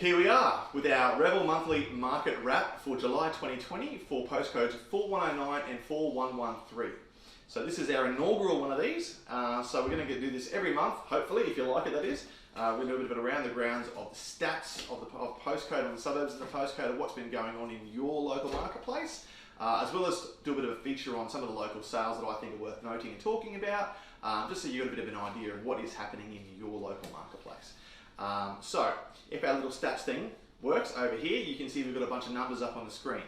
Here we are with our Reval monthly market wrap for July 2020 for postcodes 4109 and 4113. So this is our inaugural one of these. So we're going to do this every month, hopefully, if you like it, that is. We're going to do a bit of it around the grounds of the stats of postcode on the suburbs of the postcode of what's been going on in your local marketplace, as well as do a bit of a feature on some of the local sales that I think are worth noting and talking about, just so you've got a bit of an idea of what is happening in your local marketplace. So if our little stats thing works over here, you can see we've got a bunch of numbers up on the screen.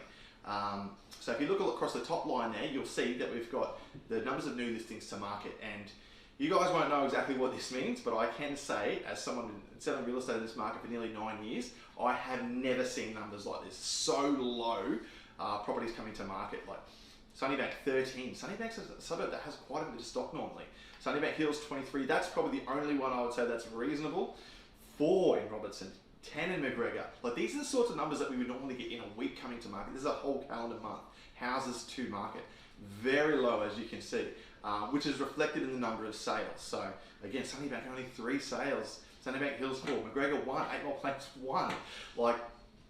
So if you look across the top line there, you'll see that we've got the numbers of new listings to market, and you guys won't know exactly what this means, but I can say, as someone who's selling real estate in this market for nearly 9 years, I have never seen numbers like this. So low properties coming to market. Like Sunnybank 13. Sunnybank's a suburb that has quite a bit of stock normally. Sunnybank Hills 23. That's probably the only one I would say that's reasonable. 4 in Robertson. 10 in McGregor. Like, these are the sorts of numbers that we would normally get in a week coming to market. This is a whole calendar month. Houses to market. Very low, as you can see, which is reflected in the number of sales. So again, Sunnybank only 3 sales. Sunnybank Hills 4, McGregor 1, 8 More Plains 1. Like,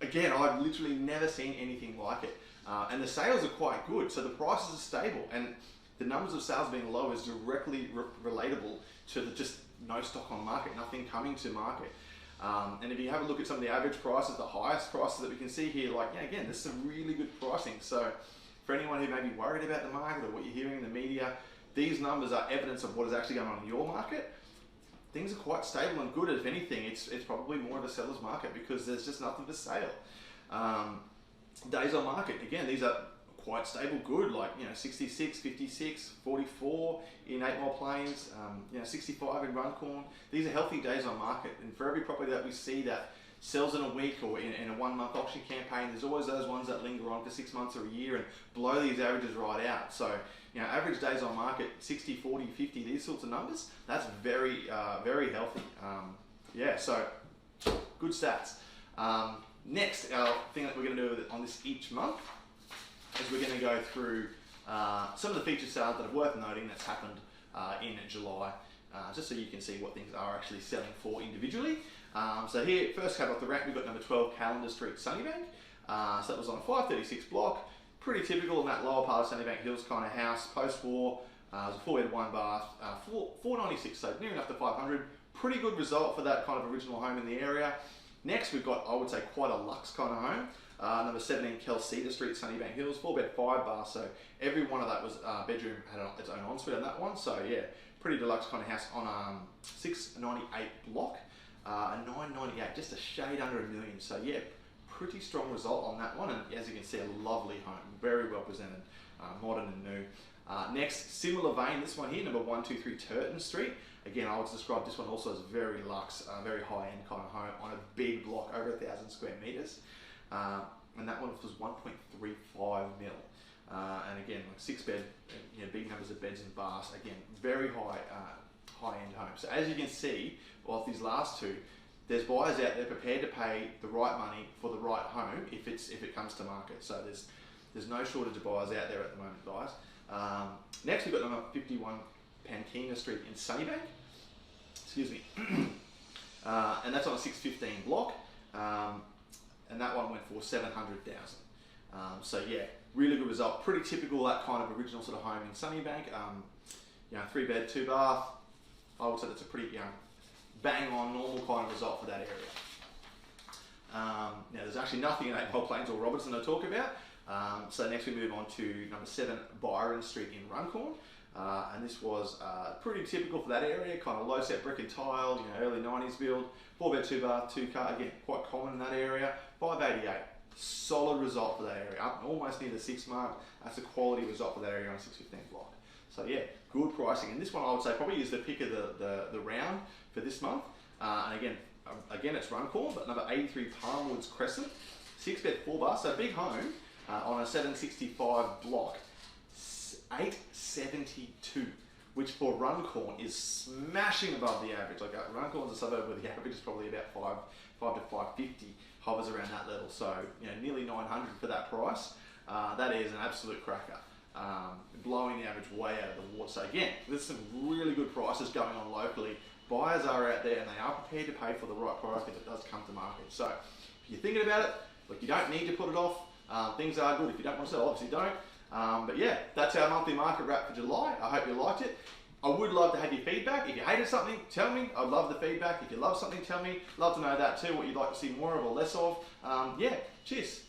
again, I've literally never seen anything like it. And the sales are quite good, so the prices are stable, and the numbers of sales being low is directly relatable to the just no stock on market, nothing coming to market. And if you have a look at some of the average prices, the highest prices that we can see here, like, yeah, again, there's some really good pricing. So for anyone who may be worried about the market or what you're hearing in the media, these numbers are evidence of what is actually going on in your market. Things are quite stable and good. If anything, it's probably more of a seller's market because there's just nothing for sale. Days on market, again, these are quite stable, good, like, 66, 56, 44 in 8 More Plains, 65 in Runcorn. These are healthy days on market, and for every property that we see that sells in a week or in a 1 month auction campaign, there's always those ones that linger on for 6 months or a year and blow these averages right out. So, average days on market, 60, 40, 50, these sorts of numbers, that's very, very healthy. So good stats. Next, our thing that we're going to do on this each month is we're going to go through some of the feature sales that are worth noting that's happened in July, just so you can see what things are actually selling for individually. So here, first cab off the rack, we've got number 12 Calendar Street, Sunnybank. So that was on a 536 block, pretty typical in that lower part of Sunnybank Hills kind of house, post-war. It was a 4-bed, 1 bath, 496, so near enough to 500. Pretty good result for that kind of original home in the area. Next, we've got, I would say, quite a luxe kind of home. Number 17 Cedar Street, Sunnybank Hills, 4-bed, 5 bath. So every one of that was bedroom had its own ensuite on that one. So yeah, pretty deluxe kind of house on 698 block, a 998, just a shade under $1 million. So yeah, pretty strong result on that one. And as you can see, a lovely home, very well presented, modern and new. Next, similar vein, this one here, number 123 Turton Street. Again, I would describe this one also as very luxe, very high-end kind of home on a big block, over 1,000 square meters. And that one was 1.35 mil. And again, like 6-bed, big numbers of beds and baths. Again, very high-end home. So as you can see, off these last two, there's buyers out there prepared to pay the right money for the right home if it comes to market. So there's no shortage of buyers out there at the moment, guys. Next, we've got number 51 Pankina Street in Sunnybank. Excuse me. And that's on a 615 block. And that one went for 700,000. So yeah, really good result. Pretty typical, that kind of original sort of home in Sunnybank. 3-bed, 2 bath. I would say that's a pretty bang on normal kind of result for that area. Now there's actually nothing in 8 More Plains or Robertson to talk about. So next we move on to number 7 Byron Street in Runcorn. And this was pretty typical for that area, kind of low set brick and tile, early 90s build, 4-bed, 2 bath, 2 car, again, quite common in that area. 588, solid result for that area, up almost near the 6 mark. That's a quality result for that area on a 615 block. So yeah, good pricing. And this one I would say probably is the pick of the round for this month. And again, it's Runcorn, but number 83 Palmwoods Crescent, 6-bed, 4 bath, so big home on a 765 block. 872, which for Runcorn is smashing above the average. Like Runcorn's a suburb where the average is probably about 5 to 550, hovers around that level. So nearly 900 for that price. That is an absolute cracker, blowing the average way out of the water. So again, there's some really good prices going on locally buyers are out there and they are prepared to pay for the right product if it does come to market. So if you're thinking about it, look, you don't need to put it off. Things are good. If you don't want to sell, obviously don't. But yeah, that's our monthly market wrap for July. I hope you liked it. I would love to have your feedback. If you hated something, tell me. I'd love the feedback. If you love something, tell me. Love to know that too, what you'd like to see more of or less of. Yeah, cheers.